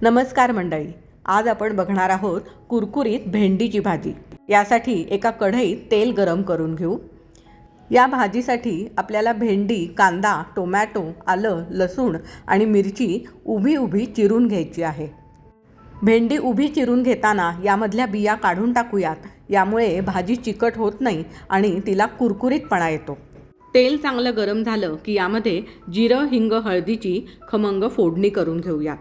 नमस्कार मंडळी, आज आपण बघणार आहोत कुरकुरीत भेंडीची भाजी। यासाठी एका कढईत तेल गरम करून घेऊ। या भाजीसाठी आपल्याला भेंडी, कांदा, टोमॅटो, आलं, लसूण आणि मिरची उभी उभी चिरून घ्यायची आहे। भेंडी उभी चिरून घेताना यामधल्या बिया काढून टाकूयात, यामुळे भाजी चिकट होत नाही आणि तिला कुरकुरीतपणा येतो। तेल चांगलं गरम झालं की यामध्ये जिरं, हिंग, हळदीची खमंग फोडणी करून घेऊयात।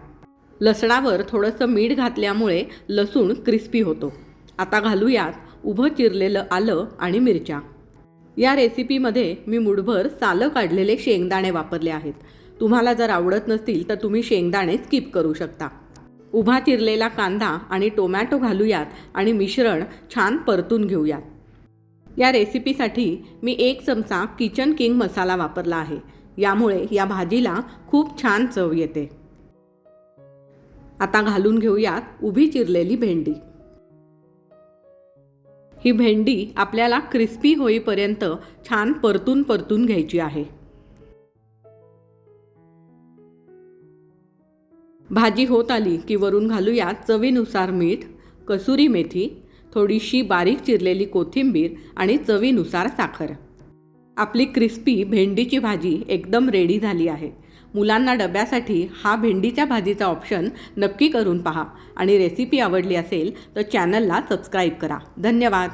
लसणावर थोडंसं मीठ घातल्यामुळे लसूण क्रिस्पी होतो। आता घालूयात उभं चिरलेलं आलं आणि मिरच्या। या रेसिपीमध्ये मी मुठभर सालं काढलेले शेंगदाणे वापरले आहेत। तुम्हाला जर आवडत नसतील तर तुम्ही शेंगदाणे स्किप करू शकता। उभा चिरलेला कांदा आणि टोमॅटो घालूयात आणि मिश्रण छान परतून घेऊयात। या रेसिपीसाठी मी 1 चमचा किचन किंग मसाला वापरला आहे। यामुळे या भाजीला खूप छान चव येते। आता घालून घेऊयात उभी चिरलेली भेंडी। ही भेंडी आपल्याला क्रिस्पी होईपर्यंत छान परतून घ्यायची आहे। भाजी होत आली की वरून घालूयात चवीनुसार मीठ, कसुरी मेथी, थोडीशी बारीक चिरलेली कोथिंबीर आणि चवीनुसार साखर। आपली क्रिस्पी भेंडीची भाजी एकदम रेडी झाली आहे। मुलांना डब्यासाठी हा भेंडीच्या भाजीचा ऑप्शन नक्की करून पहा आणि रेसिपी आवडली असेल तर चॅनलला सबस्क्राईब करा। धन्यवाद।